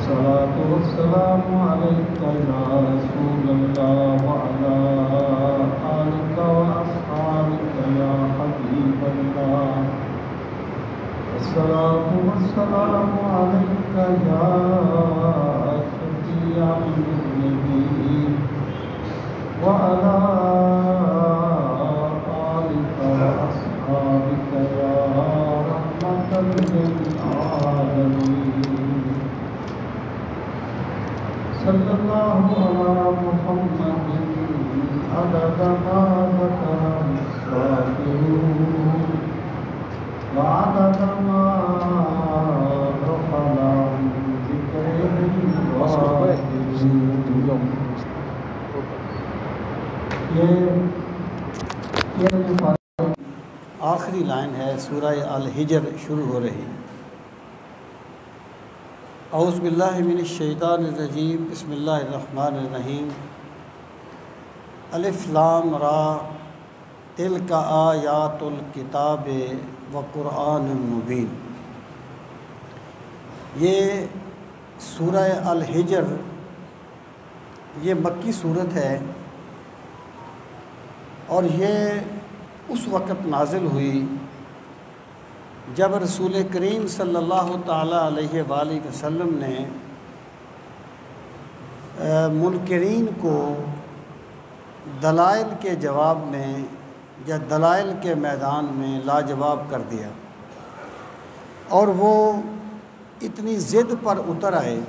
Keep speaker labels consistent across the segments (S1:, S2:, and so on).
S1: الصلاة والسلام عليك يا رسول الله وعلى آلك وأصحابك يا حبيب الله. الصلاة والسلام عليك يا شفيع المذنبين وعلى آلك وأصحابك يا رحمة للعالمين. صلى الله على محمد عدد ما ذكره الصابرون وعدد ما غفل عن ذكره الغافلون. یہ آخری لائن ہے سورہ الحجر شروع ہو رہی. اعوذ باللہ من الشیطان الرجیم. بسم اللہ الرحمن الرحیم. الف لام را تلک آیات الکتاب و قرآن مبین. یہ سورہ الحجر یہ مکی صورت ہے اور یہ اس وقت نازل ہوئی جب رسول کریم صلی اللہ تعالیٰ علیہ وآلہ وسلم نے منکرین کو دلائل کے جواب میں یا دلائل کے میدان میں لاجواب کر دیا اور وہ اتنی ضد پر اتر آئے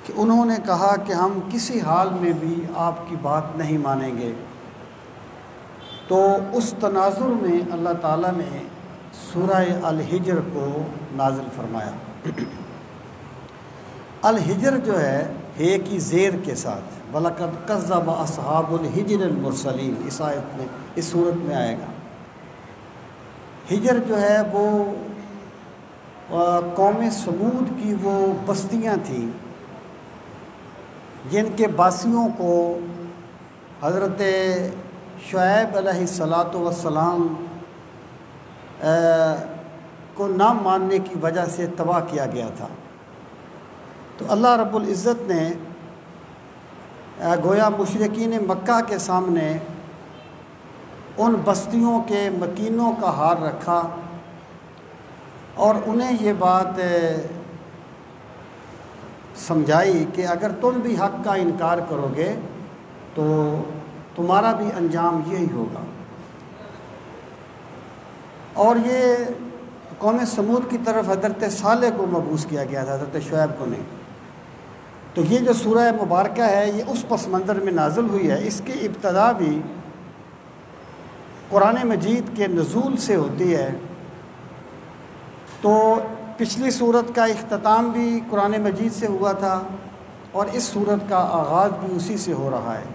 S1: کہ انہوں نے کہا کہ ہم کسی حال میں بھی آپ کی بات نہیں مانیں گے. تو اس تناظر میں اللہ تعالیٰ نے سورہ الحجر کو نازل فرمایا. الحجر جو ہے ہے کی زیر کے ساتھ وَلَقَدْ كَذَّبَ أَصْحَابُ الْحِجْرِ الْمُرْسَلِينَ اس آیت میں اس صورت میں آئے گا. حجر جو ہے وہ قوم سمود کی وہ بستیاں تھیں جن کے باسیوں کو حضرت شعیب علیہ السلام کو نہ ماننے کی وجہ سے تباہ کیا گیا تھا. تو اللہ رب العزت نے گویا مشرکین مکہ کے سامنے ان بستیوں کے مکینوں کا ہار رکھا اور انہیں یہ بات سمجھائی کہ اگر تم بھی حق کا انکار کرو گے تو تمہارا بھی انجام یہی ہوگا. اور یہ قوم سمود کی طرف حضرت صالح کو مبعوث کیا گیا تھا، حضرت شعیب کو نہیں. تو یہ جو سورہ مبارکہ ہے یہ اس پس منظر میں نازل ہوئی ہے. اس کی ابتدا بھی قرآن مجید کے نزول سے ہوتی ہے. تو پچھلی سورت کا اختتام بھی قرآن مجید سے ہوا تھا اور اس سورت کا آغاز بھی اسی سے ہو رہا ہے.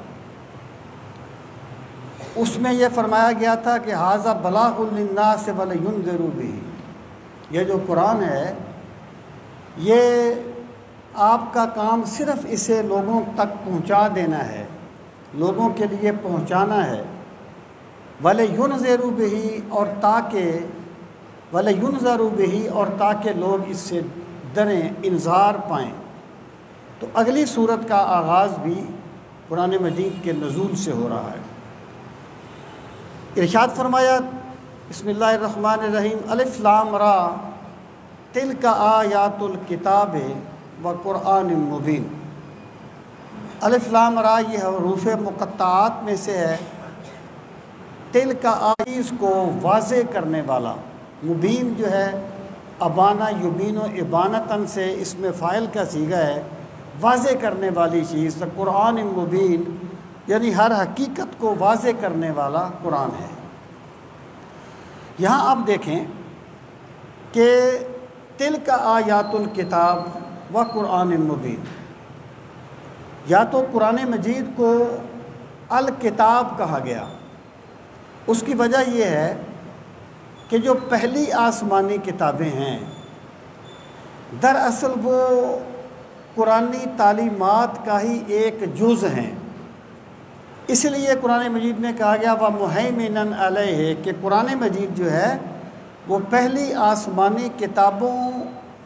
S1: اس میں یہ فرمایا گیا تھا کہ ھذا بلاغ للناس ولینذروا بہ. یہ جو قرآن ہے یہ آپ کا کام صرف اسے لوگوں تک پہنچا دینا ہے، لوگوں کے لیے پہنچانا ہے. ولینذروا بہ اور تاکہ لوگ اس سے ڈریں، انذار پائیں. تو اگلی صورت کا آغاز بھی قرآن مجید کے نزول سے ہو رہا ہے. ارشاد فرمایا بسم اللہ الرحمن الرحیم. الف لام را تلک آیات الکتاب و قرآن مبین. الف لام را یہ حروف مقطعات میں سے ہے. تلک آیات کو واضح کرنے والا، مبین جو ہے ابانا یبین و ابانتاً سے اس میں فاعل کا صیغہ ہے، واضح کرنے والی چیز. تو قرآن مبین یعنی ہر حقیقت کو واضح کرنے والا قرآن ہے. یہاں آپ دیکھیں کہ تلک آیات الکتاب و قرآن مبین، یا تو قرآن مجید کو الکتاب کہا گیا. اس کی وجہ یہ ہے کہ جو پہلی آسمانی کتابیں ہیں دراصل وہ قرآنی تعلیمات کا ہی ایک جز ہیں. اس لیے قرآن مجید میں کہا گیا وَمُهَيْمِنًا عَلَيْهِ کہ قرآن مجید جو ہے وہ پہلی آسمانی کتابوں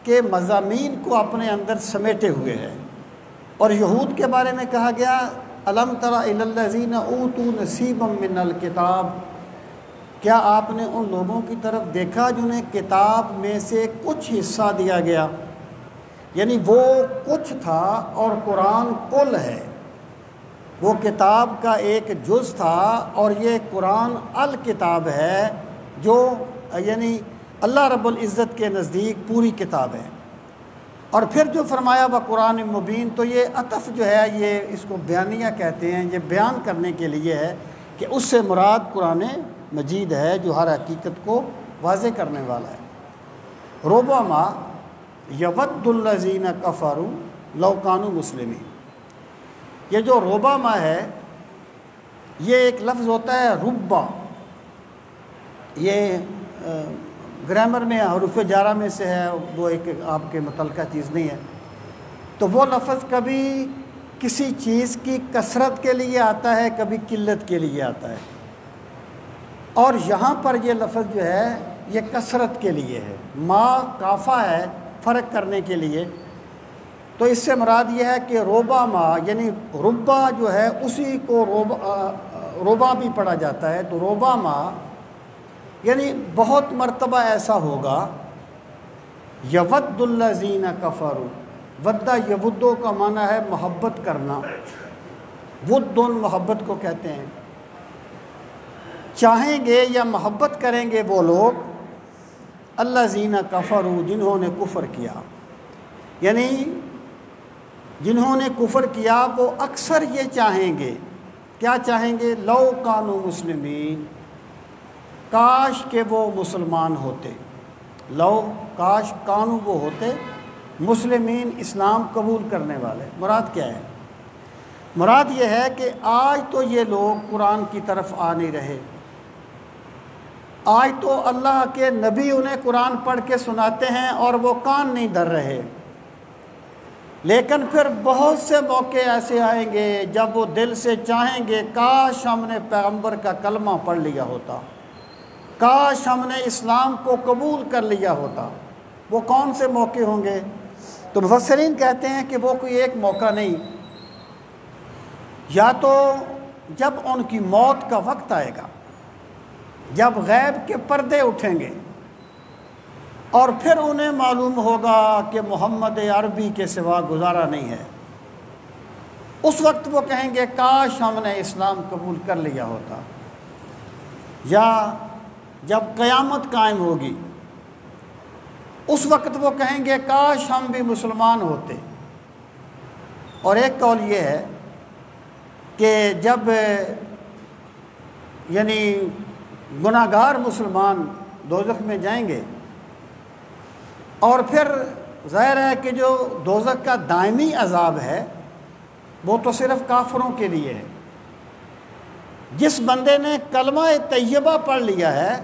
S1: کے مضامین کو اپنے اندر سمیٹے ہوئے ہے۔ اور یہود کے بارے میں کہا گیا الم تر الی الذین اوتوا نصیبا من الکتاب، کیا آپ نے ان لوگوں کی طرف دیکھا جنہیں کتاب میں سے کچھ حصہ دیا گیا، یعنی وہ کچھ تھا اور قرآن کل ہے، وہ کتاب کا ایک جز تھا اور یہ قرآن الکتاب ہے جو یعنی اللہ رب العزت کے نزدیک پوری کتاب ہے۔ اور پھر جو فرمایا قرآن مبین، تو یہ عطف جو ہے یہ اس کو بیانیہ کہتے ہیں، یہ بیان کرنے کے لیے ہے کہ اس سے مراد قرآن مجید ہے جو ہر حقیقت کو واضح کرنے والا ہے۔ ربما یود الذین کفروا لو کانوا مسلمین، یہ جو ربما ہے یہ ایک لفظ ہوتا ہے ربا، یہ گرامر میں حروف جارہ میں سے ہے، وہ ایک آپ کے متعلقہ چیز نہیں ہے، تو وہ لفظ کبھی کسی چیز کی کثرت کے لیے آتا ہے، کبھی قلت کے لیے آتا ہے، اور یہاں پر یہ لفظ جو ہے یہ کثرت کے لیے ہے، ما کافہ ہے فرق کرنے کے لیے، تو اس سے مراد یہ ہے کہ روبا ما یعنی ربا جو ہے اسی کو روبا بھی پڑھا جاتا ہے، تو روبا ما یعنی بہت مرتبہ ایسا ہوگا، یود الذین کفروا، ودہ یودو کا معنی ہے محبت کرنا، ود محبت کو کہتے ہیں، چاہیں گے یا محبت کریں گے وہ لوگ الذین کفروا جنہوں نے کفر کیا، یعنی جنہوں نے کفر کیا وہ اکثر یہ چاہیں گے، کیا چاہیں گے؟ لو کانوا مسلمین، کاش کہ وہ مسلمان ہوتے، لو کاش کانو وہ ہوتے مسلمین اسلام قبول کرنے والے۔ مراد کیا ہے؟ مراد یہ ہے کہ آج تو یہ لوگ قرآن کی طرف آ نہیں رہے، آج تو اللہ کے نبی انہیں قرآن پڑھ کے سناتے ہیں اور وہ کان نہیں دھر رہے، لیکن پھر بہت سے موقع ایسے آئیں گے جب وہ دل سے چاہیں گے کاش ہم نے پیغمبر کا کلمہ پڑھ لیا ہوتا، کاش ہم نے اسلام کو قبول کر لیا ہوتا۔ وہ کون سے موقع ہوں گے؟ تو مفسرین کہتے ہیں کہ وہ کوئی ایک موقع نہیں، یا تو جب ان کی موت کا وقت آئے گا، جب غیب کے پردے اٹھیں گے اور پھر انہیں معلوم ہوگا کہ محمد عربی کے سوا گزارا نہیں ہے، اس وقت وہ کہیں گے کاش ہم نے اسلام قبول کر لیا ہوتا، یا جب قیامت قائم ہوگی اس وقت وہ کہیں گے کاش ہم بھی مسلمان ہوتے۔ اور ایک قول یہ ہے کہ جب یعنی گناہ گار مسلمان دوزخ میں جائیں گے، اور پھر ظاہر ہے کہ جو دوزخ کا دائمی عذاب ہے وہ تو صرف کافروں کے لیے ہے، جس بندے نے کلمہ طیبہ پڑھ لیا ہے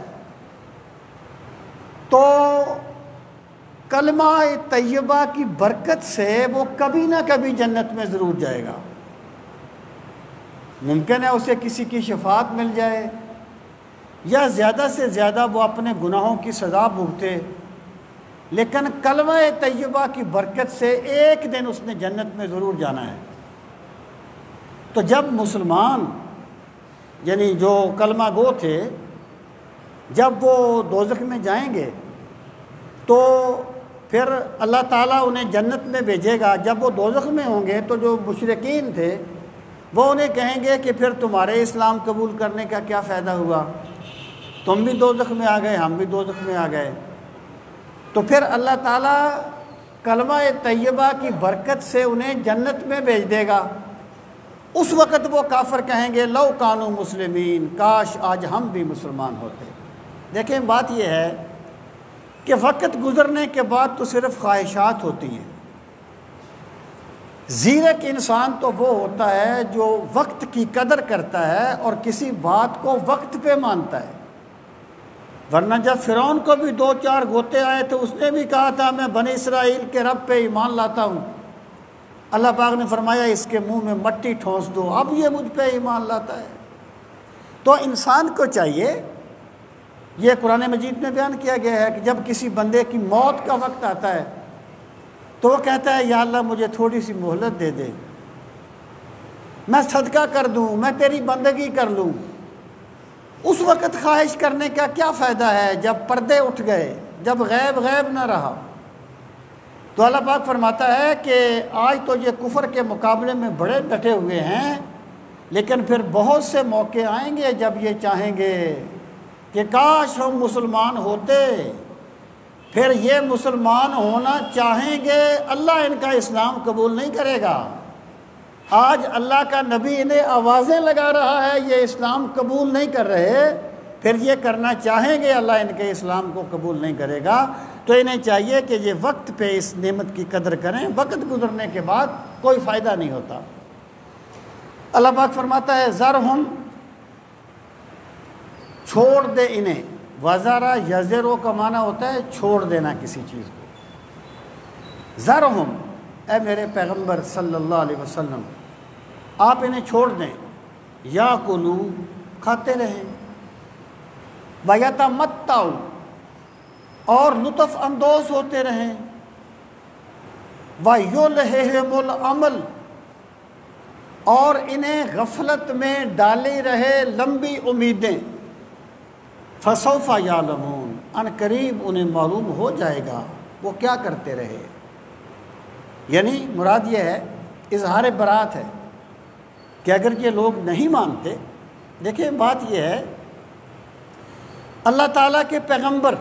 S1: تو کلمہ طیبہ کی برکت سے وہ کبھی نہ کبھی جنت میں ضرور جائے گا۔ ممکن ہے اسے کسی کی شفاعت مل جائے، یا زیادہ سے زیادہ وہ اپنے گناہوں کی سزا بھگتے، لیکن کلمہ طیبہ کی برکت سے ایک دن اس نے جنت میں ضرور جانا ہے۔ تو جب مسلمان یعنی جو کلمہ گو تھے جب وہ دوزخ میں جائیں گے تو پھر اللہ تعالیٰ انہیں جنت میں بھیجے گا۔ جب وہ دوزخ میں ہوں گے تو جو مشرکین تھے وہ انہیں کہیں گے کہ پھر تمہارے اسلام قبول کرنے کا کیا فائدہ ہوا، تم بھی دوزخ میں آ گئے، ہم بھی دوزخ میں آ گئے۔ تو پھر اللہ تعالیٰ کلمہ طیبہ کی برکت سے انہیں جنت میں بھیج دے گا۔ اس وقت وہ کافر کہیں گے لو کانوا مسلمین، کاش آج ہم بھی مسلمان ہوتے۔ دیکھیں بات یہ ہے کہ وقت گزرنے کے بعد تو صرف خواہشات ہوتی ہیں۔ زیرک انسان تو وہ ہوتا ہے جو وقت کی قدر کرتا ہے اور کسی بات کو وقت پہ مانتا ہے، ورنہ جب فرعون کو بھی 2-4 غوطے آئے تو اس نے بھی کہا تھا میں بنی اسرائیل کے رب پہ ایمان لاتا ہوں، اللہ پاک نے فرمایا اس کے منہ میں مٹی ٹھونس دو، اب یہ مجھ پہ ایمان لاتا ہے۔ تو انسان کو چاہیے، یہ قرآن مجید میں بیان کیا گیا ہے کہ جب کسی بندے کی موت کا وقت آتا ہے تو وہ کہتا ہے یا اللہ مجھے تھوڑی سی مہلت دے دے، میں صدقہ کر دوں، میں تیری بندگی کر لوں۔ اس وقت خواہش کرنے کا کیا فائدہ ہے جب پردے اٹھ گئے، جب غیب غیب نہ رہا؟ تو اللہ پاک فرماتا ہے کہ آج تو یہ کفر کے مقابلے میں بڑے ڈٹے ہوئے ہیں، لیکن پھر بہت سے موقع آئیں گے جب یہ چاہیں گے کہ کاش ہم مسلمان ہوتے، پھر یہ مسلمان ہونا چاہیں گے، اللہ ان کا اسلام قبول نہیں کرے گا۔ آج اللہ کا نبی انہیں آوازیں لگا رہا ہے یہ اسلام قبول نہیں کر رہے، پھر یہ کرنا چاہیں گے، اللہ ان کے اسلام کو قبول نہیں کرے گا۔ تو انہیں چاہیے کہ یہ وقت پہ اس نعمت کی قدر کریں، وقت گزرنے کے بعد کوئی فائدہ نہیں ہوتا۔ اللہ پاک فرماتا ہے ذرہم، چھوڑ دے انہیں۔ وزارہ یزرو کا معنی ہوتا ہے چھوڑ دینا کسی چیز کو۔ ذرہم، اے میرے پیغمبر صلی اللہ علیہ وسلم آپ انہیں چھوڑ دیں، یاکلوا، کھاتے رہیں، ویتمتعوا، اور لطف اندوز ہوتے رہیں، ویلہہم الامل، اور انہیں غفلت میں ڈالی رہے لمبی امیدیں، فسوف یعلمون، ان قریب انہیں معلوم ہو جائے گا وہ کیا کرتے رہے۔ یعنی مراد یہ ہے، اظہار برات ہے کہ اگر یہ لوگ نہیں مانتے، دیکھیں بات یہ ہے اللہ تعالیٰ کے پیغمبر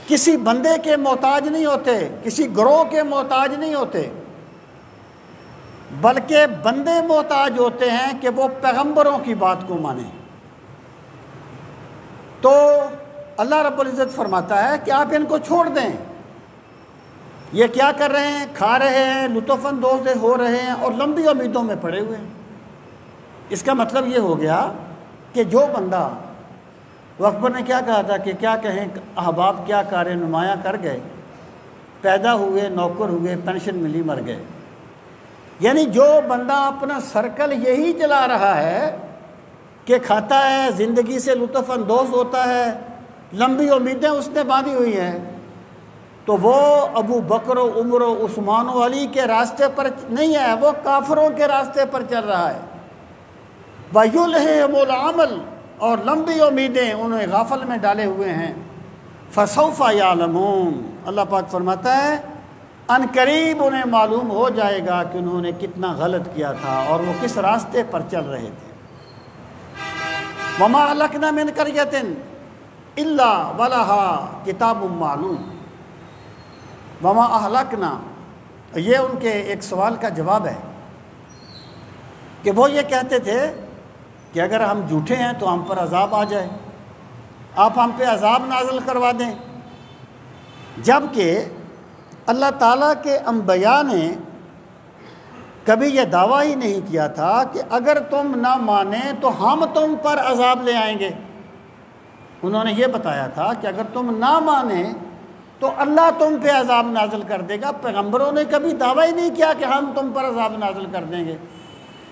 S1: کسی بندے کے محتاج نہیں ہوتے، کسی گروہ کے محتاج نہیں ہوتے، بلکہ بندے محتاج ہوتے ہیں کہ وہ پیغمبروں کی بات کو مانیں۔ تو اللہ رب العزت فرماتا ہے کہ آپ ان کو چھوڑ دیں، یہ کیا کر رہے ہیں؟ کھا رہے ہیں، لطف اندوز ہو رہے ہیں اور لمبی امیدوں میں پڑے ہوئے ہیں۔ اس کا مطلب یہ ہو گیا کہ جو بندہ، وہ اکبر نے کیا کہا تھا کہ کیا کہیں احباب کیا کار نمایاں کر گئے، پیدا ہوئے نوکر ہوئے پینشن ملی مر گئے۔ یعنی جو بندہ اپنا سرکل یہی چلا رہا ہے کہ کھاتا ہے، زندگی سے لطف اندوز ہوتا ہے، لمبی امیدیں اس نے باندھی ہوئی ہیں، تو وہ ابو بکر و عمر و عثمان و علی کے راستے پر نہیں ہے، وہ کافروں کے راستے پر چل رہا ہے۔ وَيُلْهِهِمُ الْعَمَلُ، اور لمبی امیدیں انہیں غافل میں ڈالے ہوئے ہیں۔ فَسَوْفَ يَعْلَمُونَ، اللہ پاک فرماتا ہے ان قریب انہیں معلوم ہو جائے گا کہ انہوں نے کتنا غلط کیا تھا اور وہ کس راستے پر چل رہے تھے۔ وَمَا أَهْلَكْنَا مِنْ قَرْيَةٍ إِلَّا وَلَهَا كِتَابٌ مَّعْلُومٌ۔ وَمَا أَهْلَكْنَا، یہ ان کے ایک سوال کا جواب ہے کہ وہ یہ کہتے تھے کہ اگر ہم جھوٹے ہیں تو ہم پر عذاب آ جائے، آپ ہم پہ عذاب نازل کروا دیں، جبکہ اللہ تعالیٰ کے انبیاء نے کبھی یہ دعویٰ ہی نہیں کیا تھا کہ اگر تم نہ مانیں تو ہم تم پر عذاب لے آئیں گے۔ انہوں نے یہ بتایا تھا کہ اگر تم نہ مانیں تو اللہ تم پہ عذاب نازل کر دے گا۔ پیغمبروں نے کبھی دعویٰ ہی نہیں کیا کہ ہم تم پر عذاب نازل کر دیں گے،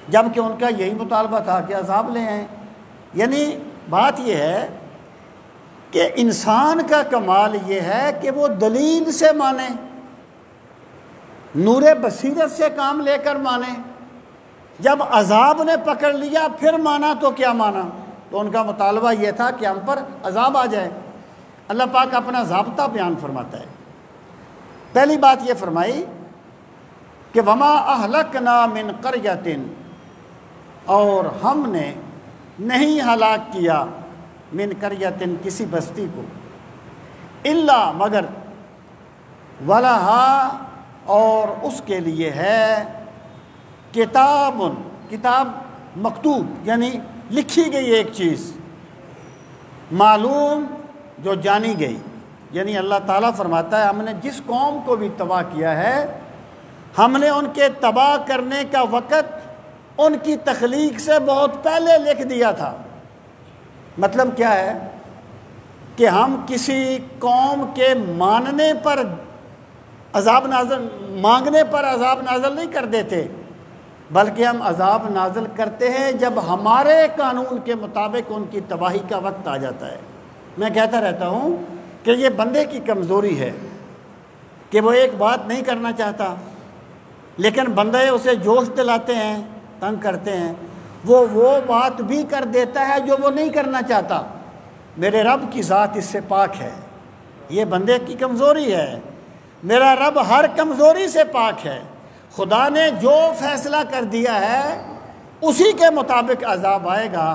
S1: جبکہ ان کا یہی مطالبہ تھا کہ عذاب لے آئیں۔ یعنی بات یہ ہے کہ انسان کا کمال یہ ہے کہ وہ دلیل سے مانے، نور بصیرت سے کام لے کر مانے۔ جب عذاب نے پکڑ لیا پھر مانا تو کیا مانا؟ تو ان کا مطالبہ یہ تھا کہ ہم پر عذاب آ جائے۔ اللہ پاک اپنا ضابطہ بیان فرماتا ہے۔ پہلی بات یہ فرمائی کہ وما اہلکنا من قریۃ، اور ہم نے نہیں ہلاک کیا من قریۃ کسی بستی کو، الا مگر، ولہا اور اس کے لیے ہے، کتاب، کتاب مکتوب یعنی لکھی گئی ایک چیز، معلوم جو جانی گئی۔ یعنی اللہ تعالیٰ فرماتا ہے ہم نے جس قوم کو بھی تباہ کیا ہے، ہم نے ان کے تباہ کرنے کا وقت ان کی تخلیق سے بہت پہلے لکھ دیا تھا۔ مطلب کیا ہے کہ ہم کسی قوم کے ماننے پر عذاب نازل، مانگنے پر عذاب نازل نہیں کر دیتے، بلکہ ہم عذاب نازل کرتے ہیں جب ہمارے قانون کے مطابق ان کی تباہی کا وقت آ جاتا ہے۔ میں کہتا رہتا ہوں کہ یہ بندے کی کمزوری ہے کہ وہ ایک بات نہیں کرنا چاہتا، لیکن بندے اسے جوش دلاتے ہیں، تنگ کرتے ہیں، وہ بات بھی کر دیتا ہے جو وہ نہیں کرنا چاہتا۔ میرے رب کی ذات اس سے پاک ہے، یہ بندے کی کمزوری ہے، میرا رب ہر کمزوری سے پاک ہے۔ خدا نے جو فیصلہ کر دیا ہے اسی کے مطابق عذاب آئے گا۔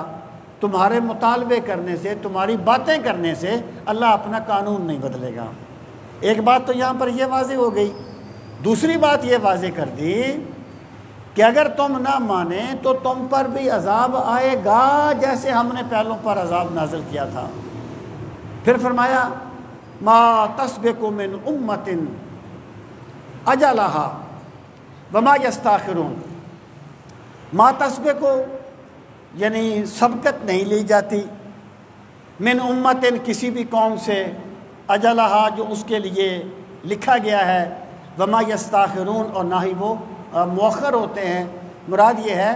S1: تمہارے مطالبے کرنے سے، تمہاری باتیں کرنے سے اللہ اپنا قانون نہیں بدلے گا۔ ایک بات تو یہاں پر یہ واضح ہو گئی۔ دوسری بات یہ واضح کر دی کہ اگر تم نہ مانے تو تم پر بھی عذاب آئے گا، جیسے ہم نے پہلوں پر عذاب نازل کیا تھا۔ پھر فرمایا ما تسبق من امت اجلہا وما یستاخرون۔ ما تسبق یعنی سبقت نہیں لی جاتی، من امت کسی بھی قوم سے، اجلہا جو اس کے لیے لکھا گیا ہے، وما یستاخرون اور نہ ہی وہ مؤخر ہوتے ہیں۔ مراد یہ ہے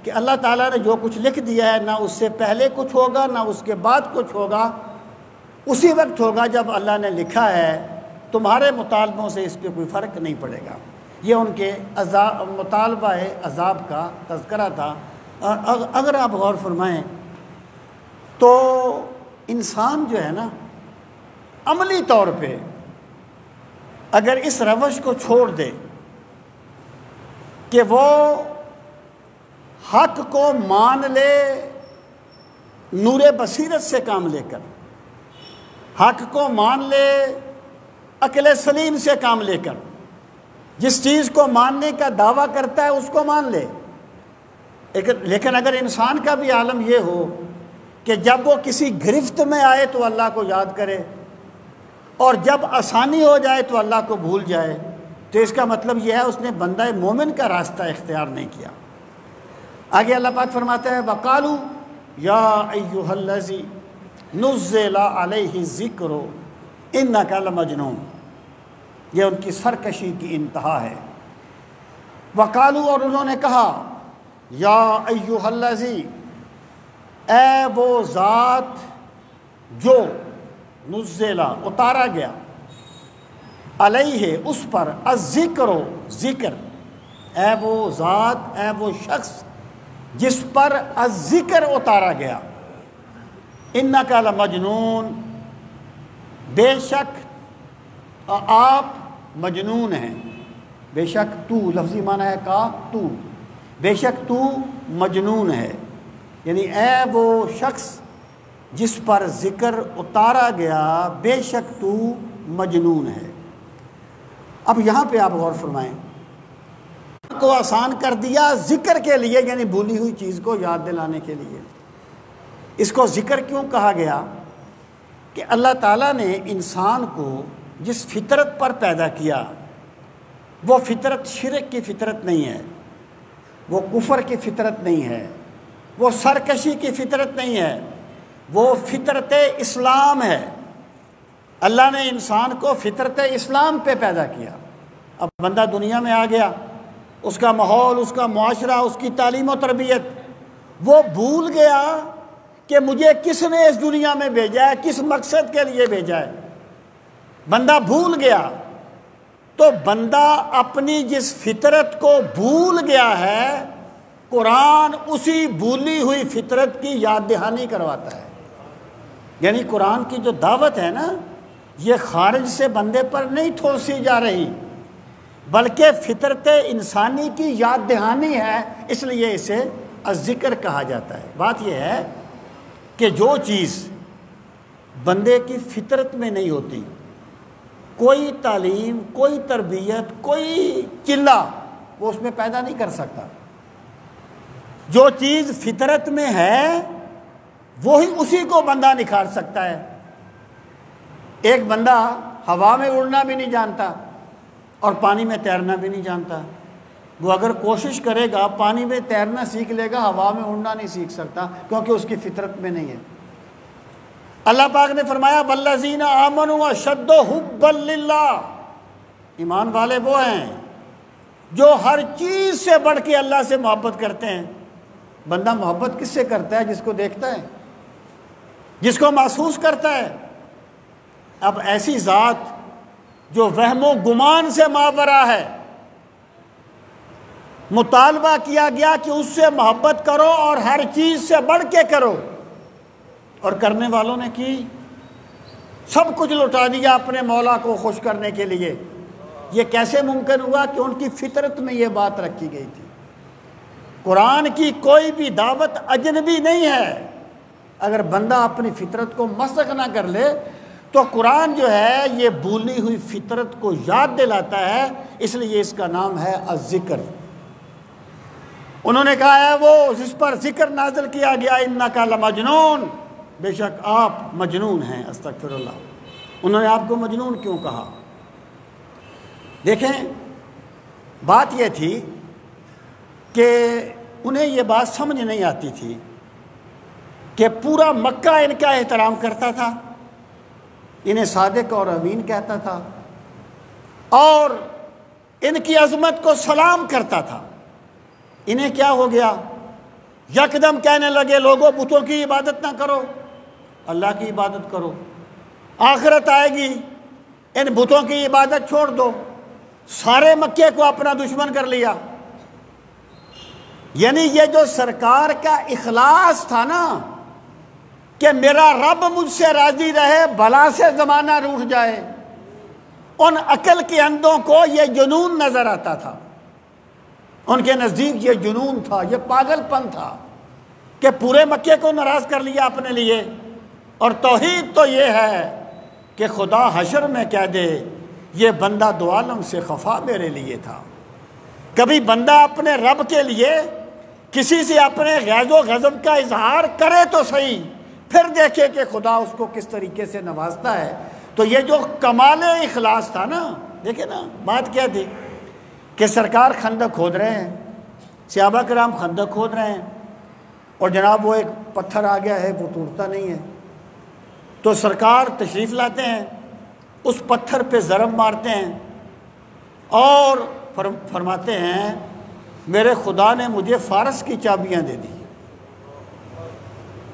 S1: کہ اللہ تعالیٰ نے جو کچھ لکھ دیا ہے نہ اس سے پہلے کچھ ہوگا نہ اس کے بعد کچھ ہوگا، اسی وقت ہوگا جب اللہ نے لکھا ہے۔ تمہارے مطالبوں سے اس پہ کوئی فرق نہیں پڑے گا۔ یہ ان کے مطالبہ عذاب کا تذکرہ تھا۔ اگر آپ غور فرمائیں تو انسان جو ہے نا، عملی طور پہ اگر اس روش کو چھوڑ دے کہ وہ حق کو مان لے نور بصیرت سے کام لے کر، حق کو مان لے عقل سلیم سے کام لے کر، جس چیز کو ماننے کا دعویٰ کرتا ہے اس کو مان لے۔ لیکن اگر انسان کا بھی عالم یہ ہو کہ جب وہ کسی گرفت میں آئے تو اللہ کو یاد کرے، اور جب آسانی ہو جائے تو اللہ کو بھول جائے، تو اس کا مطلب یہ ہے اس نے بندہ مومن کا راستہ اختیار نہیں کیا۔ آگے اللہ پاک فرماتا ہے وَقَالُوا يَا أَيُّهَا الَّذِي نُزِّلَ عَلَيْهِ الذِّكْرُ إِنَّكَ لَمَجْنُونَ۔ یہ ان کی سرکشی کی انتہا ہے۔ وَقَالُوا اور انہوں نے کہا یا ایھا الذی، اے وہ ذات جو نزلہ اتارا گیا، علیہ اس پر، الذکر ذکر، اے وہ ذات، اے وہ شخص جس پر الذکر اتارا گیا، انک لمجنون، بے شک آپ مجنون ہیں، بے شک تو، لفظی معنی ہے کا تو، بے شک تو مجنون ہے، یعنی اے وہ شخص جس پر ذکر اتارا گیا بے شک تو مجنون ہے۔ اب یہاں پہ آپ غور فرمائیں، کو آسان کر دیا ذکر کے لیے، یعنی بھولی ہوئی چیز کو یاد دلانے کے لیے۔ اس کو ذکر کیوں کہا گیا؟ کہ اللہ تعالیٰ نے انسان کو جس فطرت پر پیدا کیا وہ فطرت شرک کی فطرت نہیں ہے، وہ کفر کی فطرت نہیں ہے، وہ سرکشی کی فطرت نہیں ہے، وہ فطرت اسلام ہے۔ اللہ نے انسان کو فطرت اسلام پہ پیدا کیا۔ اب بندہ دنیا میں آ گیا، اس کا ماحول، اس کا معاشرہ، اس کی تعلیم و تربیت، وہ بھول گیا کہ مجھے کس نے اس دنیا میں بھیجا ہے، کس مقصد کے لیے بھیجا ہے۔ بندہ بھول گیا، تو بندہ اپنی جس فطرت کو بھول گیا ہے، قرآن اسی بھولی ہوئی فطرت کی یاد دہانی کرواتا ہے۔ یعنی قرآن کی جو دعوت ہے نا، یہ خارج سے بندے پر نہیں ٹھوسی جا رہی، بلکہ فطرت انسانی کی یاد دہانی ہے، اس لیے اسے الذکر کہا جاتا ہے۔ بات یہ ہے کہ جو چیز بندے کی فطرت میں نہیں ہوتی، کوئی تعلیم، کوئی تربیت، کوئی چلہ وہ اس میں پیدا نہیں کر سکتا۔ جو چیز فطرت میں ہے وہی اسی کو بندہ نکھار سکتا ہے۔ ایک بندہ ہوا میں اڑنا بھی نہیں جانتا اور پانی میں تیرنا بھی نہیں جانتا، وہ اگر کوشش کرے گا پانی میں تیرنا سیکھ لے گا، ہوا میں اڑنا نہیں سیکھ سکتا، کیونکہ اس کی فطرت میں نہیں ہے۔ اللہ پاک نے فرمایا والذین آمنوا اشد حبا للہ، ایمان والے وہ ہیں جو ہر چیز سے بڑھ کے اللہ سے محبت کرتے ہیں۔ بندہ محبت کس سے کرتا ہے؟ جس کو دیکھتا ہے، جس کو محسوس کرتا ہے۔ اب ایسی ذات جو وہم و گمان سے ماورا ہے، مطالبہ کیا گیا کہ اس سے محبت کرو اور ہر چیز سے بڑھ کے کرو، اور کرنے والوں نے کی، سب کچھ لٹا دیا اپنے مولا کو خوش کرنے کے لیے۔ یہ کیسے ممکن ہوا؟ کہ ان کی فطرت میں یہ بات رکھی گئی تھی۔ قرآن کی کوئی بھی دعوت اجنبی نہیں ہے۔ اگر بندہ اپنی فطرت کو مسخ نہ کر لے تو قرآن جو ہے یہ بھولی ہوئی فطرت کو یاد دلاتا ہے، اس لیے اس کا نام ہے الذکر۔ انہوں نے کہا ہے وہ جس پر ذکر نازل کیا گیا انکا لمجنون، بے شک آپ مجنون ہیں، استغفر اللہ۔ انہوں نے آپ کو مجنون کیوں کہا؟ دیکھیں، بات یہ تھی کہ انہیں یہ بات سمجھ نہیں آتی تھی کہ پورا مکہ ان کا احترام کرتا تھا، انہیں صادق اور امین کہتا تھا، اور ان کی عظمت کو سلام کرتا تھا۔ انہیں کیا ہو گیا؟ یکدم کہنے لگے لوگوں بتوں کی عبادت نہ کرو، اللہ کی عبادت کرو، آخرت آئے گی، ان بتوں کی عبادت چھوڑ دو۔ سارے مکے کو اپنا دشمن کر لیا۔ یعنی یہ جو سرکار کا اخلاص تھا نا کہ میرا رب مجھ سے راضی رہے بلا سے زمانہ روٹھ جائے، ان عقل کے اندھوں کو یہ جنون نظر آتا تھا۔ ان کے نزدیک یہ جنون تھا، یہ پاگل پن تھا کہ پورے مکے کو ناراض کر لیا اپنے لیے۔ اور توحید تو یہ ہے کہ خدا حشر میں کہہ دے یہ بندہ دو عالم سے خفا میرے لیے تھا۔ کبھی بندہ اپنے رب کے لیے کسی سے اپنے غیظ و غضب کا اظہار کرے تو صحیح، پھر دیکھے کہ خدا اس کو کس طریقے سے نوازتا ہے۔ تو یہ جو کمال اخلاص تھا نا، دیکھیں نا بات کیا تھی کہ سرکار خندق کھود رہے ہیں، صحابہ کرام خندق کھود رہے ہیں، اور جناب وہ ایک پتھر آ گیا ہے، وہ ٹوٹتا نہیں ہے، تو سرکار تشریف لاتے ہیں، اس پتھر پہ ضرب مارتے ہیں اور فرماتے ہیں میرے خدا نے مجھے فارس کی چابیاں دے دی۔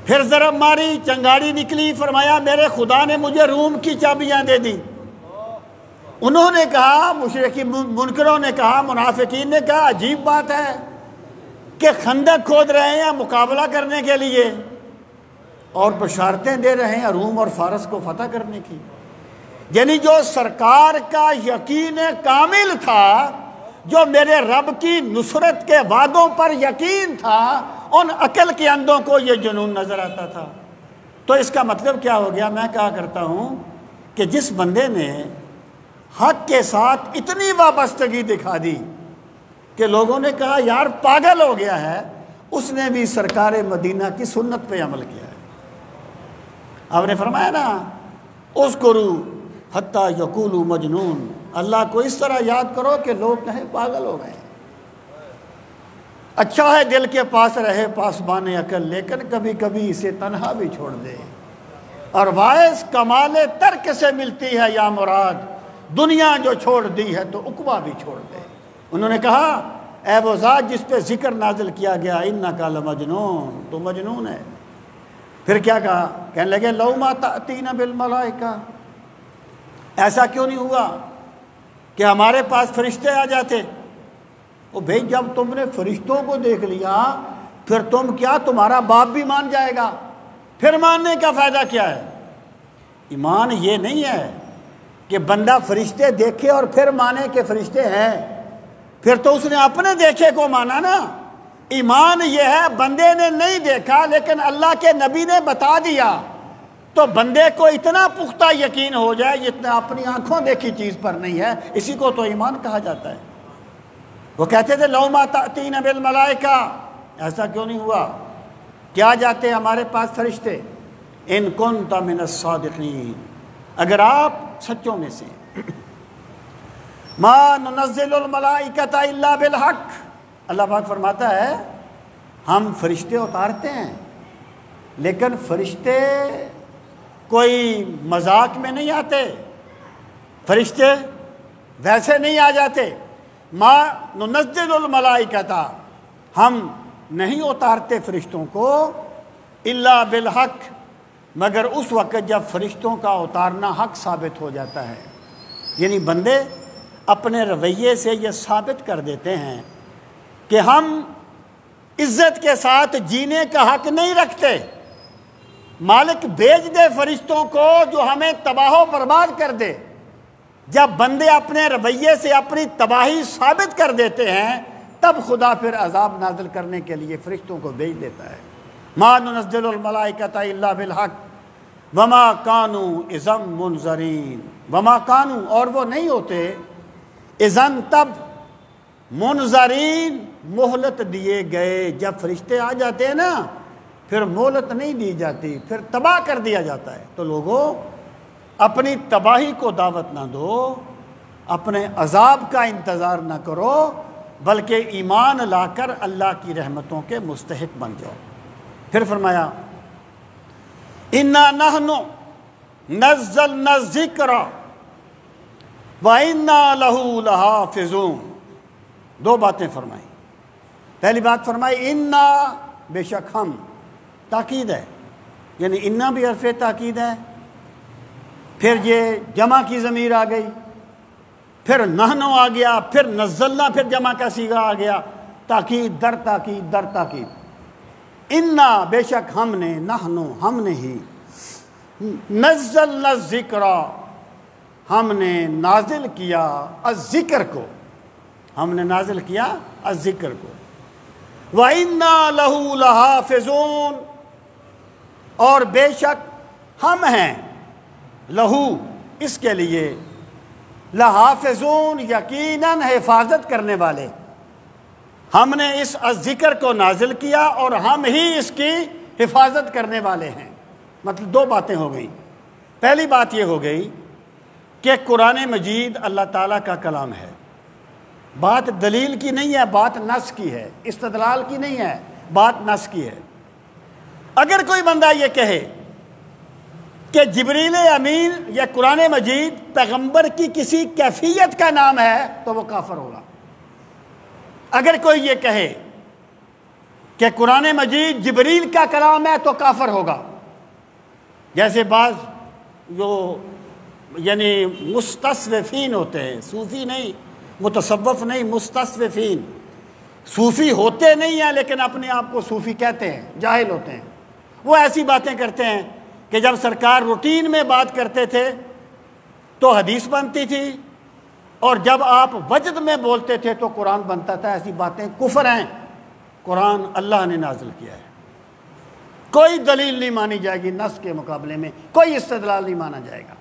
S1: پھر ضرب ماری، چنگاڑی نکلی، فرمایا میرے خدا نے مجھے روم کی چابیاں دے دی۔ انہوں نے کہا، مشرکین منکروں نے کہا، منافقین نے کہا عجیب بات ہے کہ خندق کھود رہے ہیں مقابلہ کرنے کے لیے اور بشارتیں دے رہے ہیں روم اور فارس کو فتح کرنے کی۔ یعنی جو سرکار کا یقین کامل تھا، جو میرے رب کی نصرت کے وعدوں پر یقین تھا، ان عقل کے اندھوں کو یہ جنون نظر آتا تھا۔ تو اس کا مطلب کیا ہو گیا؟ میں کہا کرتا ہوں کہ جس بندے نے حق کے ساتھ اتنی وابستگی دکھا دی کہ لوگوں نے کہا یار پاگل ہو گیا ہے، اس نے بھی سرکار مدینہ کی سنت پہ عمل کیا ہے۔ آپ نے فرمایا نا اذکروا حتی یقولوا مجنون، اللہ کو اس طرح یاد کرو کہ لوگ کہیں پاگل ہو گئے۔ اچھا ہے دل کے پاس رہے پاسبان عقل، لیکن کبھی کبھی اسے تنہا بھی چھوڑ دے، اور واعظ کمال ترک سے ملتی ہے یا مراد، دنیا جو چھوڑ دی ہے تو عقبہ بھی چھوڑ دے۔ انہوں نے کہا اے وہ ذات جس پہ ذکر نازل کیا گیا انکا لمجنون، تو مجنون ہے۔ پھر کیا کہا؟ کہنے لگے لو ما تأتینا بالملائکہ، ایسا کیوں نہیں ہوا کہ ہمارے پاس فرشتے آ جاتے؟ وہ بھئی جب تم نے فرشتوں کو دیکھ لیا پھر تم کیا، تمہارا باپ بھی مان جائے گا، پھر ماننے کا فائدہ کیا ہے؟ ایمان یہ نہیں ہے کہ بندہ فرشتے دیکھے اور پھر مانے کہ فرشتے ہیں، پھر تو اس نے اپنے دیکھے کو مانا نا۔ ایمان یہ ہے بندے نے نہیں دیکھا لیکن اللہ کے نبی نے بتا دیا، تو بندے کو اتنا پختہ یقین ہو جائے جتنا اپنی آنکھوں دیکھی چیز پر نہیں ہے، اسی کو تو ایمان کہا جاتا ہے۔ وہ کہتے تھے لو ما تأتینا بالملائکہ، ایسا کیوں نہیں ہوا؟ کیا جاتے ہمارے پاس فرشتے؟ ان کنت من الصادقین، اگر آپ سچوں میں سے۔ ما ننزل الملائکۃ الا بالحق، اللہ پاک فرماتا ہے ہم فرشتے اتارتے ہیں لیکن فرشتے کوئی مذاق میں نہیں آتے، فرشتے ویسے نہیں آ جاتے۔ ما ننزل الملائکۃ، ہم نہیں اتارتے فرشتوں کو الا بالحق، مگر اس وقت جب فرشتوں کا اتارنا حق ثابت ہو جاتا ہے۔ یعنی بندے اپنے رویے سے یہ ثابت کر دیتے ہیں کہ ہم عزت کے ساتھ جینے کا حق نہیں رکھتے۔ مالک بھیج دے فرشتوں کو جو ہمیں تباہ و برباد کر دے۔ جب بندے اپنے رویے سے اپنی تباہی ثابت کر دیتے ہیں تب خدا پھر عذاب نازل کرنے کے لیے فرشتوں کو بھیج دیتا ہے۔ ما ننزل الملائکۃ الا بالحق وما کانوا اذا منذرین، وما کانوا، اور وہ نہیں ہوتے، اذن تب، منذرین، مہلت دیے گئے۔ جب فرشتے آ جاتے ہیں نا پھر مہلت نہیں دی جاتی، پھر تباہ کر دیا جاتا ہے۔ تو لوگوں اپنی تباہی کو دعوت نہ دو، اپنے عذاب کا انتظار نہ کرو، بلکہ ایمان لا کر اللہ کی رحمتوں کے مستحق بن جاؤ۔ پھر فرمایا اِنَّا نَحْنُ نَزَّلْنَا الذِّكْرَ وَإِنَّا لَهُ لَحَافِظُونَ۔ دو باتیں فرمائیں۔ پہلی بات فرمائی اِنَّا، بے شک ہم، تاکید ہے، یعنی اِنَّا بھی حرف تاکید ہے، پھر یہ جمع کی ضمیر آ گئی، پھر نحنو آ گیا، پھر نزلنا، پھر جمع کا صیغہ آ گیا، تاکید در تاکید در تاکید۔ اِنَّا، بے شک ہم نے، نحنو، ہم نے ہی، نزلنا الذکر، ہم نے نازل کیا الذکر کو، ہم نے نازل کیا الذکر کو، وَإِنَّا لَهُ لَحَافِظُونَ، اور بے شک ہم ہیں، لہو، اس کے لیے، لحافظون، یقیناً حفاظت کرنے والے۔ ہم نے اس ذکر کو نازل کیا اور ہم ہی اس کی حفاظت کرنے والے ہیں۔ مطلب دو باتیں ہو گئیں۔ پہلی بات یہ ہو گئی کہ قرآن مجید اللہ تعالیٰ کا کلام ہے، بات دلیل کی نہیں ہے، بات نص کی ہے، استدلال کی نہیں ہے، بات نص کی ہے۔ اگر کوئی بندہ یہ کہے کہ جبریل امین یا قرآن مجید پیغمبر کی کسی کیفیت کا نام ہے تو وہ کافر ہوگا۔ اگر کوئی یہ کہے کہ قرآن مجید جبریل کا کلام ہے تو کافر ہوگا۔ جیسے بعض جو یعنی مستصوفین ہوتے ہیں، صوفی نہیں، متصوف نہیں، مستصوفین، صوفی ہوتے نہیں ہیں لیکن اپنے آپ کو صوفی کہتے ہیں، جاہل ہوتے ہیں۔ وہ ایسی باتیں کرتے ہیں کہ جب سرکار روٹین میں بات کرتے تھے تو حدیث بنتی تھی، اور جب آپ وجد میں بولتے تھے تو قرآن بنتا تھا۔ ایسی باتیں کفر ہیں۔ قرآن اللہ نے نازل کیا ہے، کوئی دلیل نہیں مانی جائے گی، نص کے مقابلے میں کوئی استدلال نہیں مانا جائے گا۔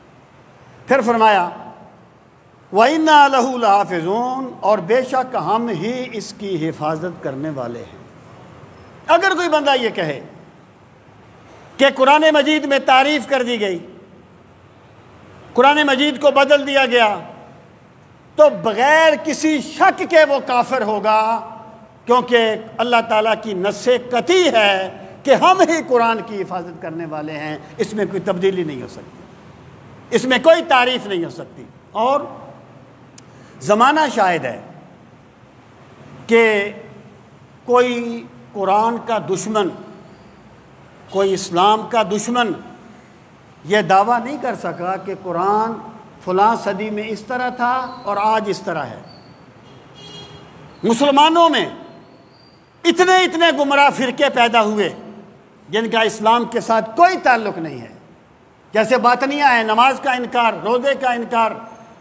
S1: پھر فرمایا وَإِنَّا لَهُ لَحَافِظُونَ، اور بے شک ہم ہی اس کی حفاظت کرنے والے ہیں۔ اگر کوئی بندہ یہ کہے کہ قرآن مجید میں تعریف کر دی گئی، قرآن مجید کو بدل دیا گیا، تو بغیر کسی شک کے وہ کافر ہوگا، کیونکہ اللہ تعالیٰ کی نص قطعی ہے کہ ہم ہی قرآن کی حفاظت کرنے والے ہیں، اس میں کوئی تبدیلی نہیں ہو سکتی، اس میں کوئی تعریف نہیں ہو سکتی۔ اور زمانہ شاہد ہے کہ کوئی قرآن کا دشمن، کوئی اسلام کا دشمن یہ دعویٰ نہیں کر سکا کہ قرآن فلاں صدی میں اس طرح تھا اور آج اس طرح ہے۔ مسلمانوں میں اتنے گمراہ فرقے پیدا ہوئے جن کا اسلام کے ساتھ کوئی تعلق نہیں ہے، جیسے باطنیہ ہیں، نماز کا انکار، روزے کا انکار،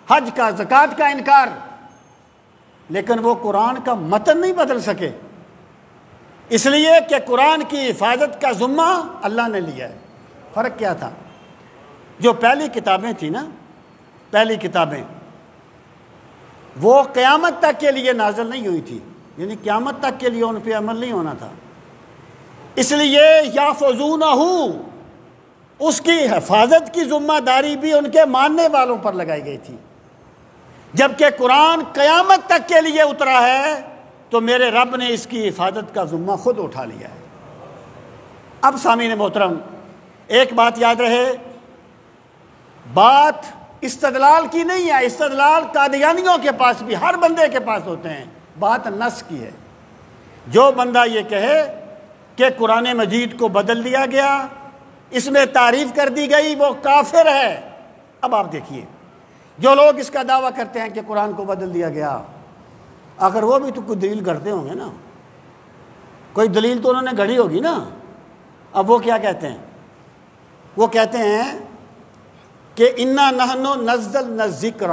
S1: حج کا، زکوٰۃ کا انکار، لیکن وہ قرآن کا متن نہیں بدل سکے، اس لیے کہ قرآن کی حفاظت کا ذمہ اللہ نے لیا ہے۔ فرق کیا تھا؟ جو پہلی کتابیں تھیں نا، پہلی کتابیں وہ قیامت تک کے لیے نازل نہیں ہوئی تھی، یعنی قیامت تک کے لیے ان پہ عمل نہیں ہونا تھا، اس لیے یحفظونہ، اس کی حفاظت کی ذمہ داری بھی ان کے ماننے والوں پر لگائی گئی تھی۔ جبکہ قرآن قیامت تک کے لیے اترا ہے تو میرے رب نے اس کی حفاظت کا ذمہ خود اٹھا لیا ہے۔ اب سامعین محترم، ایک بات یاد رہے، بات استدلال کی نہیں ہے، استدلال قادیانیوں کے پاس بھی، ہر بندے کے پاس ہوتے ہیں، بات نص کی ہے۔ جو بندہ یہ کہے کہ قرآن مجید کو بدل دیا گیا، اس میں تعریف کر دی گئی، وہ کافر ہے۔ اب آپ دیکھیے، جو لوگ اس کا دعویٰ کرتے ہیں کہ قرآن کو بدل دیا گیا، اگر وہ بھی تو کوئی دلیل گھڑتے ہوں گے نا، کوئی دلیل تو انہوں نے گھڑی ہوگی نا۔ اب وہ کیا کہتے ہیں؟ وہ کہتے ہیں کہ انا نحن نزلنا الذکر،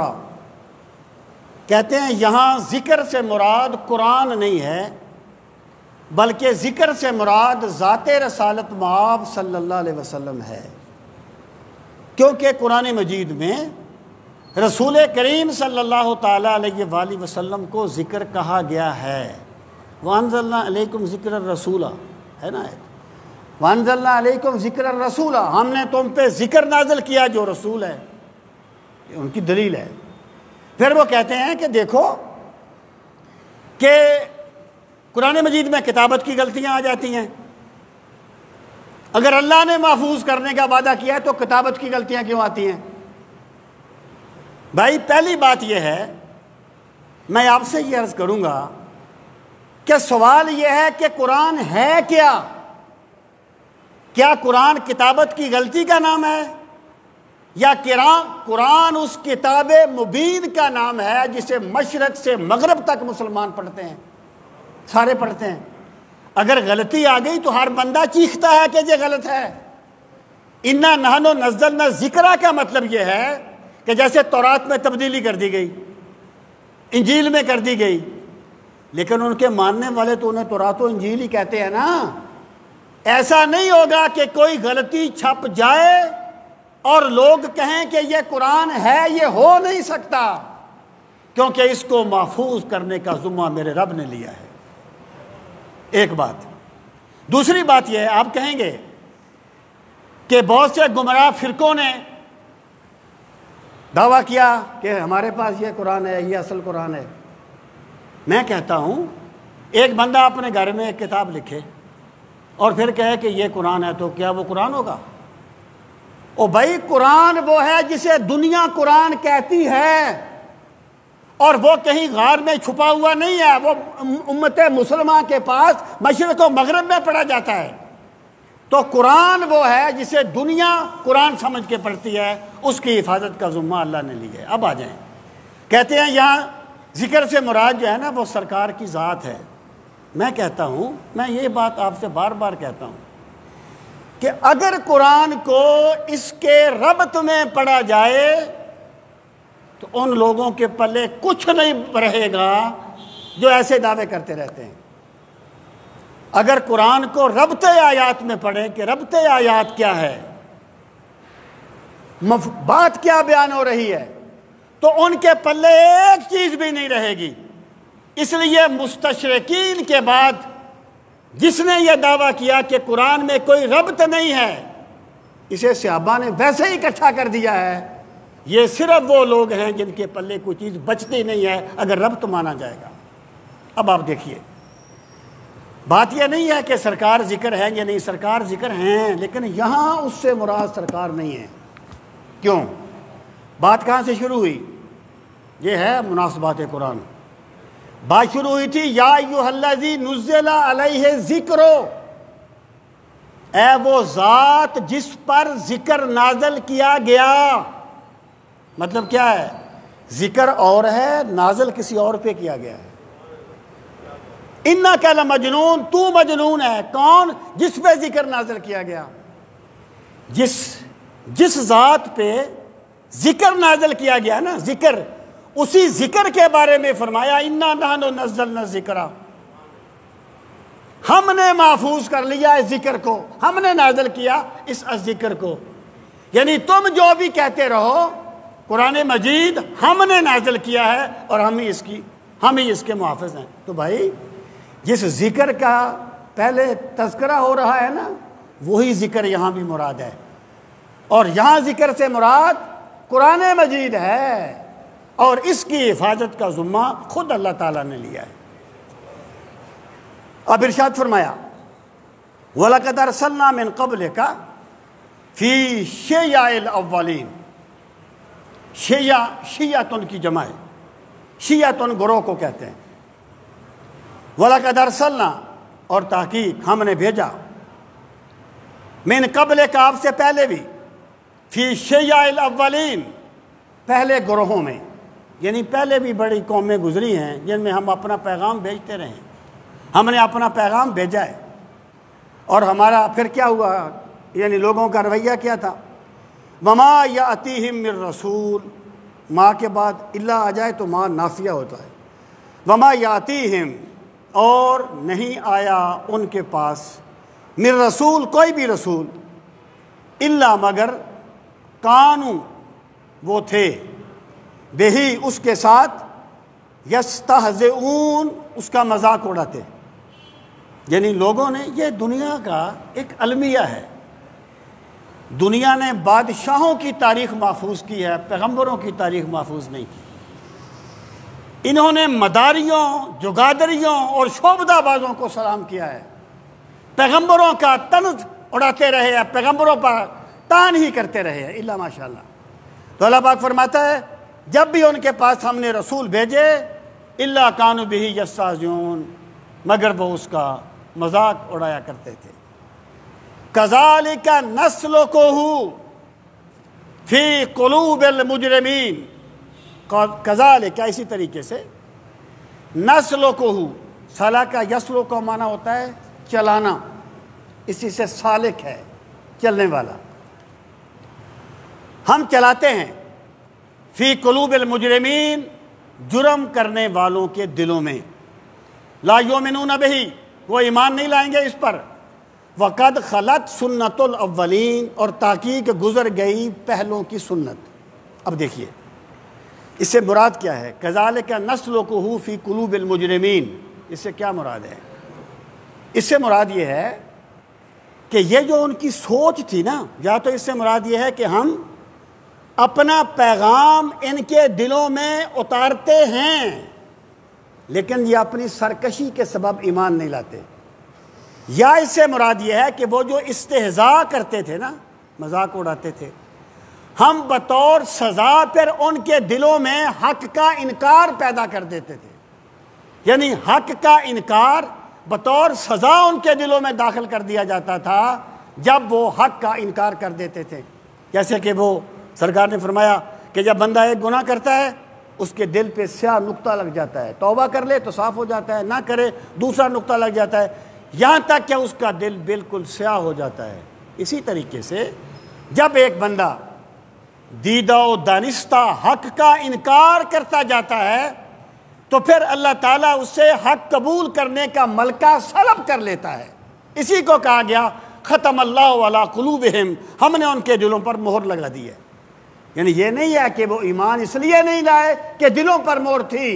S1: کہتے ہیں یہاں ذکر سے مراد قرآن نہیں ہے، بلکہ ذکر سے مراد ذات رسالت مآب صلی اللہ علیہ وسلم ہے، کیونکہ قرآن مجید میں رسول کریم صلی اللہ تعالیٰ علیہ وآلہ وسلم کو ذکر کہا گیا ہے۔ وَأَنزَلْنَا عَلَيْكُمْ ذِكْرَ الرَّسُولَ ہے نا، وَأَنزَلْنَا عَلَيْكُمْ ذِكْرَ الرَّسُولَ، ہم نے تم پہ ذکر نازل کیا جو رسول ہے، یہ ان کی دلیل ہے۔ پھر وہ کہتے ہیں کہ دیکھو کہ قرآن مجید میں کتابت کی غلطیاں آ جاتی ہیں، اگر اللہ نے محفوظ کرنے کا وعدہ کیا ہے تو کتابت کی غلطیاں کیوں آتی ہیں؟ بھائی پہلی بات یہ ہے، میں آپ سے یہ عرض کروں گا کہ سوال یہ ہے کہ قرآن ہے کیا؟ کیا قرآن کتابت کی غلطی کا نام ہے، یا قرآن اس کتاب مبین کا نام ہے جسے مشرق سے مغرب تک مسلمان پڑھتے ہیں، سارے پڑھتے ہیں؟ اگر غلطی آ گئی تو ہر بندہ چیختا ہے کہ یہ غلط ہے۔ انا نحن نزلنا الذکر کا مطلب یہ ہے کہ جیسے تورات میں تبدیلی کر دی گئی، انجیل میں کر دی گئی، لیکن ان کے ماننے والے تو انہیں تورات و انجیل ہی کہتے ہیں نا۔ ایسا نہیں ہوگا کہ کوئی غلطی چھپ جائے اور لوگ کہیں کہ یہ قرآن ہے، یہ ہو نہیں سکتا، کیونکہ اس کو محفوظ کرنے کا ذمہ میرے رب نے لیا ہے۔ ایک بات۔ دوسری بات یہ ہے، آپ کہیں گے کہ بہت سے گمراہ فرقوں نے دعویٰ کیا کہ ہمارے پاس یہ قرآن ہے، یہ اصل قرآن ہے۔ میں کہتا ہوں ایک بندہ اپنے گھر میں ایک کتاب لکھے اور پھر کہے کہ یہ قرآن ہے، تو کیا وہ قرآن ہوگا؟ او بھائی قرآن وہ ہے جسے دنیا قرآن کہتی ہے، اور وہ کہیں غار میں چھپا ہوا نہیں ہے، وہ امت مسلمہ کے پاس مشرق و مغرب میں پڑھا جاتا ہے۔ تو قرآن وہ ہے جسے دنیا قرآن سمجھ کے پڑھتی ہے، اس کی حفاظت کا ذمہ اللہ نے لیا ہے۔ اب آ جائیں، کہتے ہیں یہاں ذکر سے مراد جو ہے نا وہ سرکار کی ذات ہے۔ میں کہتا ہوں، میں یہ بات آپ سے بار بار کہتا ہوں کہ اگر قرآن کو اس کے ربط میں پڑھا جائے تو ان لوگوں کے پلے کچھ نہیں رہے گا جو ایسے دعوے کرتے رہتے ہیں۔ اگر قرآن کو ربط آیات میں پڑھیں کہ ربط آیات کیا ہے، بات کیا بیان ہو رہی ہے، تو ان کے پلے ایک چیز بھی نہیں رہے گی۔ اس لیے مستشرقین کے بعد جس نے یہ دعویٰ کیا کہ قرآن میں کوئی ربط نہیں ہے، اسے صحابہ نے ویسے ہی اکٹھا کر دیا ہے۔ یہ صرف وہ لوگ ہیں جن کے پلے کوئی چیز بچتی نہیں ہے اگر ربط مانا جائے گا۔ اب آپ دیکھیے، بات یہ نہیں ہے کہ سرکار ذکر ہے یا نہیں، سرکار ذکر ہیں، لیکن یہاں اس سے مراد سرکار نہیں ہے۔ کیوں؟ بات کہاں سے شروع ہوئی؟ یہ ہے مناسبات قرآن۔ بات شروع ہوئی تھی یا ایھا الذی نزل علیہ الذکر، اے وہ ذات جس پر ذکر نازل کیا گیا۔ مطلب کیا ہے؟ ذکر اور ہے، نازل کسی اور پہ کیا گیا ہے۔ انک لمجنون، تو مجنون ہے۔ کون؟ جس پہ ذکر نازل کیا گیا۔ جس ذات پہ ذکر نازل کیا گیا نا، ذکر، اسی ذکر کے بارے میں فرمایا انا نحن نزلنا الذکر، ہم نے محفوظ کر لیا اس ذکر کو، ہم نے نازل کیا اس ذکر کو۔ یعنی تم جو بھی کہتے رہو، قرآن مجید ہم نے نازل کیا ہے اور ہم ہی اس کے محافظ ہیں۔ تو بھائی جس ذکر کا پہلے تذکرہ ہو رہا ہے نا، وہی ذکر یہاں بھی مراد ہے، اور یہاں ذکر سے مراد قرآن مجید ہے، اور اس کی حفاظت کا ذمہ خود اللہ تعالیٰ نے لیا ہے۔ اب ارشاد فرمایا وَلَقَدْ أَرْسَلْنَا مِن قَبْلِكَ فِي شِيَعِ الْأَوَّلِينَ۔ شیعتن کی جمع ہے، شیعتن گروہ کو کہتے ہیں۔ وَلَقَدْ أَرْسَلْنَا، اور تحقیق ہم نے بھیجا، من قبل کا آپ سے پہلے بھی، فی شیع الاولین، پہلے گروہوں میں، یعنی پہلے بھی بڑی قومیں گزری ہیں جن میں ہم اپنا پیغام بھیجتے رہے ہیں، ہم نے اپنا پیغام بھیجا ہے، اور ہمارا پھر کیا ہوا، یعنی لوگوں کا رویہ کیا تھا؟ وما یاتیہم من رسول، ماں کے بعد الا آ جائے تو ماں نافیہ ہوتا ہے، وما یاتیہم، اور نہیں آیا ان کے پاس، من رسول، کوئی بھی رسول، الا مگر، کانو، وہ تھے، بہی، اس کے ساتھ، یستہزئون، اس کا مذاق اڑاتے، یعنی لوگوں نے، یہ دنیا کا ایک المیہ ہے، دنیا نے بادشاہوں کی تاریخ محفوظ کی ہے، پیغمبروں کی تاریخ محفوظ نہیں کی۔ انہوں نے مداریوں، جگادریوں اور شعبدہ بازوں کو سلام کیا ہے، پیغمبروں کا طنز اڑاتے رہے ہیں، پیغمبروں پر تان ہی کرتے رہے ہیں، الا ماشاءاللہ۔ تو اللہ پاک فرماتا ہے جب بھی ان کے پاس ہم نے رسول بھیجے، الا کانوا بہ یستہزئون، مگر وہ اس کا مذاق اڑایا کرتے تھے۔ کذالک نسلکہ فی قلوب المجرمین، کذالک، اسی طریقے سے، نسلکہ، سلک یسلک کا معنی ہوتا ہے چلانا، اسی سے سالک ہے، چلنے والا، ہم چلاتے ہیں، فی قلوب المجرمین، جرم کرنے والوں کے دلوں میں، لا یؤمنون بہ، وہ ایمان نہیں لائیں گے اس پر، وقد خلت سنت الاولین، اور تحقیق گزر گئی پہلوں کی سنت۔ اب دیکھیے اس سے مراد کیا ہے، کذالک نسلکہ فی قلوب المجرمین، اس سے کیا مراد ہے؟ اس سے مراد یہ ہے کہ یہ جو ان کی سوچ تھی نا، یا تو اس سے مراد یہ ہے کہ ہم اپنا پیغام ان کے دلوں میں اتارتے ہیں، لیکن یہ اپنی سرکشی کے سبب ایمان نہیں لاتے، یا اس سے مراد یہ ہے کہ وہ جو استہزاء کرتے تھے نا، مذاق اڑاتے تھے، ہم بطور سزا پھر ان کے دلوں میں حق کا انکار پیدا کر دیتے تھے، یعنی حق کا انکار بطور سزا ان کے دلوں میں داخل کر دیا جاتا تھا جب وہ حق کا انکار کر دیتے تھے۔ جیسے کہ وہ سرکار نے فرمایا کہ جب بندہ ایک گناہ کرتا ہے اس کے دل پہ سیاہ نقطہ لگ جاتا ہے، توبہ کر لے تو صاف ہو جاتا ہے، نہ کرے دوسرا نقطہ لگ جاتا ہے، یہاں تک کہ اس کا دل بالکل سیاہ ہو جاتا ہے۔ اسی طریقے سے جب ایک بندہ دیدہ و دانستہ حق کا انکار کرتا جاتا ہے تو پھر اللہ تعالیٰ اس سے حق قبول کرنے کا ملکہ سلب کر لیتا ہے۔ اسی کو کہا گیا ختم اللہ علی قلوبہم، ہم نے ان کے دلوں پر مہر لگا دی ہے، یعنی یہ نہیں ہے کہ وہ ایمان اس لیے نہیں لائے کہ دلوں پر مہر تھی،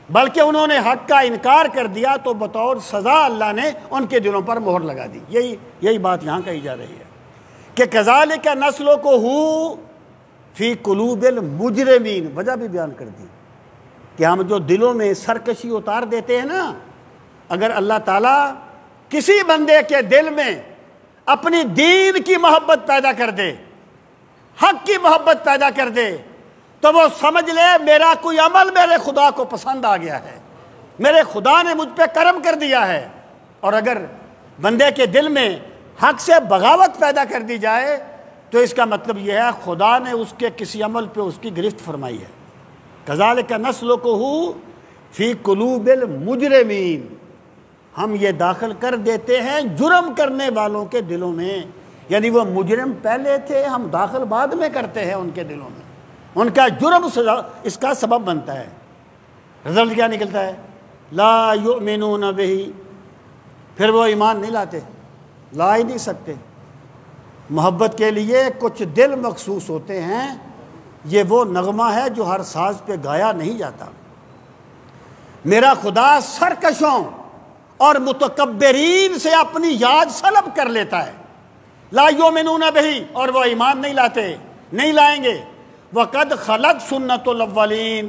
S1: بلکہ انہوں نے حق کا انکار کر دیا تو بطور سزا اللہ نے ان کے دلوں پر مہر لگا دی۔ یہی بات یہاں کہی جا رہی ہے کہ کذالک نسلکہ فی قلوب المجرمین، وجہ بھی بیان کر دی کہ ہم جو دلوں میں سرکشی اتار دیتے ہیں نا، اگر اللہ تعالیٰ کسی بندے کے دل میں اپنی دین کی محبت پیدا کر دے، حق کی محبت پیدا کر دے، تو وہ سمجھ لے میرا کوئی عمل میرے خدا کو پسند آ گیا ہے، میرے خدا نے مجھ پہ کرم کر دیا ہے۔ اور اگر بندے کے دل میں حق سے بغاوت پیدا کر دی جائے تو اس کا مطلب یہ ہے خدا نے اس کے کسی عمل پہ اس کی گرفت فرمائی ہے۔ کذالک نسلکہ فی قلوب المجرمین، ہم یہ داخل کر دیتے ہیں جرم کرنے والوں کے دلوں میں، یعنی وہ مجرم پہلے تھے، ہم داخل بعد میں کرتے ہیں ان کے دلوں میں، ان کا جرم اس کا سبب بنتا ہے۔ رزلٹ کیا نکلتا ہے؟ لا یؤمنون بہ، پھر وہ ایمان نہیں لاتے، لا ہی نہیں سکتے۔ محبت کے لیے کچھ دل مخصوص ہوتے ہیں، یہ وہ نغمہ ہے جو ہر ساز پہ گایا نہیں جاتا۔ میرا خدا سرکشوں اور متکبرین سے اپنی یاد سلب کر لیتا ہے۔ لا یؤمنون بہ، اور وہ ایمان نہیں لاتے، نہیں لائیں گے۔ وقد خلت سنت الاولین،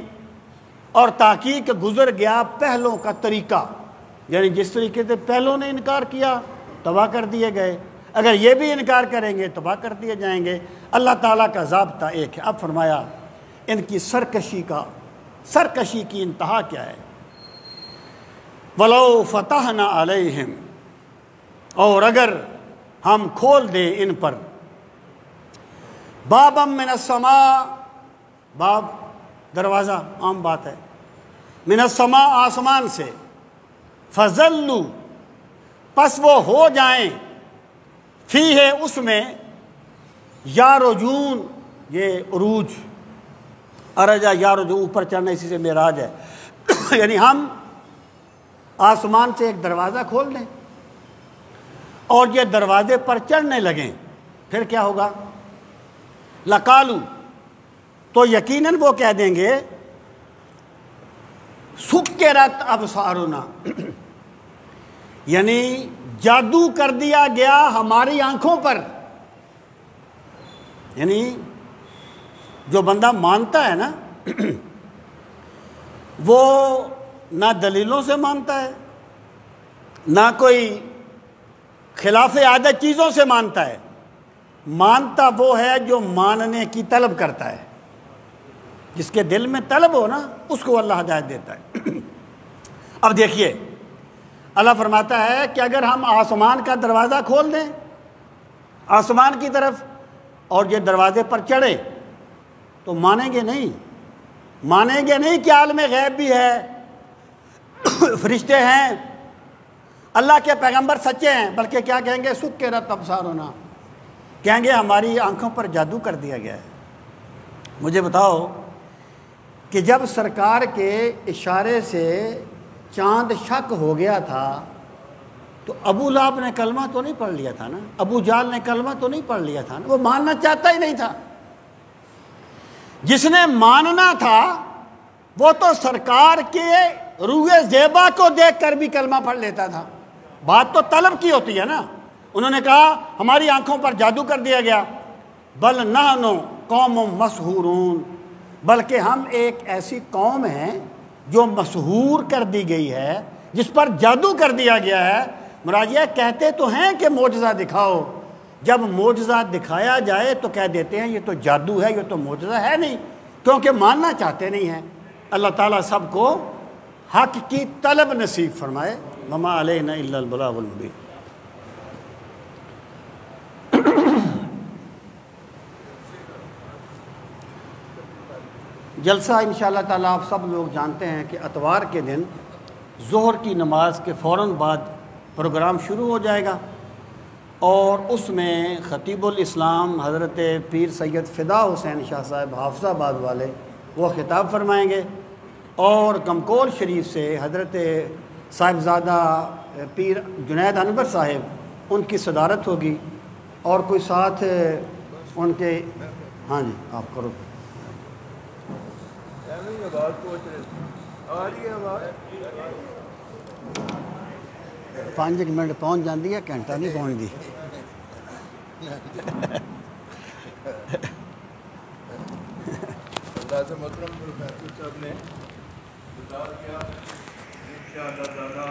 S1: اور تحقیق گزر گیا پہلوں کا طریقہ، یعنی جس طریقے سے پہلوں نے انکار کیا تباہ کر دیے گئے، اگر یہ بھی انکار کریں گے تباہ کر دیے جائیں گے۔ اللہ تعالیٰ کا ضابطہ ایک ہے۔ اب فرمایا ان کی سرکشی کی انتہا کیا ہے؟ وَلَوْ فَتَحْنَا عَلَيْهِمْ، اور اگر ہم کھول دیں ان پر، بابا من السماء، باب دروازہ عام بات ہے، من السماء آسمان سے، فظلوا پس وہ ہو جائیں، فیہ اس میں، یارجون یہ عروج، ارجا یارجو اوپر چڑھنا، اسی سے معراج ہے یعنی ہم آسمان سے ایک دروازہ کھول دیں اور یہ دروازے پر چڑھنے لگیں، پھر کیا ہوگا؟ لقالو تو یقیناً وہ کہہ دیں گے، سکرت ابصارنا یعنی جادو کر دیا گیا ہماری آنکھوں پر۔ یعنی جو بندہ مانتا ہے نا وہ نہ دلیلوں سے مانتا ہے، نہ کوئی خلاف عادت چیزوں سے مانتا ہے، مانتا وہ ہے جو ماننے کی طلب کرتا ہے۔ جس کے دل میں طلب ہو نا اس کو اللہ ہدایت دیتا ہے۔ اب دیکھیے اللہ فرماتا ہے کہ اگر ہم آسمان کا دروازہ کھول دیں آسمان کی طرف اور یہ دروازے پر چڑھے تو مانیں گے نہیں، مانیں گے نہیں کہ عالم غیب بھی ہے، فرشتے ہیں، اللہ کے پیغمبر سچے ہیں، بلکہ کیا کہیں گے؟ سکرت ابصارنا، کہیں گے ہماری آنکھوں پر جادو کر دیا گیا ہے۔ مجھے بتاؤ کہ جب سرکار کے اشارے سے چاند شک ہو گیا تھا تو ابو لہب نے کلمہ تو نہیں پڑھ لیا تھا نا، ابو جہل نے کلمہ تو نہیں پڑھ لیا تھا نا، وہ ماننا چاہتا ہی نہیں تھا۔ جس نے ماننا تھا وہ تو سرکار کے روح زیبا کو دیکھ کر بھی کلمہ پڑھ لیتا تھا۔ بات تو طلب کی ہوتی ہے نا۔ انہوں نے کہا ہماری آنکھوں پر جادو کر دیا گیا، بل نحن قوم مسحورون، بلکہ ہم ایک ایسی قوم ہیں جو مسحور کر دی گئی ہے، جس پر جادو کر دیا گیا ہے۔ مراجعہ کہتے تو ہیں کہ معجزہ دکھاؤ، جب معجزہ دکھایا جائے تو کہہ دیتے ہیں یہ تو جادو ہے، یہ تو معجزہ ہے نہیں، کیونکہ ماننا چاہتے نہیں ہیں۔ اللہ تعالیٰ سب کو حق کی طلب نصیب فرمائے۔ وما علینا الا البلاغ المبین۔ جلسہ انشاءاللہ تعالیٰ آپ سب لوگ جانتے ہیں کہ اتوار کے دن ظہر کی نماز کے فوراً بعد پروگرام شروع ہو جائے گا، اور اس میں خطیب الاسلام حضرت پیر سید فدا حسین شاہ صاحب حافظ آباد والے وہ خطاب فرمائیں گے، اور کمکول شریف سے حضرت صاحبزادہ پیر جنید انور صاحب ان کی صدارت ہوگی، اور کوئی ساتھ ان کے ہاں جی آپ کرو 5 منٹ پہنچ جاندی ہے، گھنٹہ نہیں پہنچ دی۔
S2: اللہ سے محترم پروفیسر صاحب نے انشاءاللہ تعالی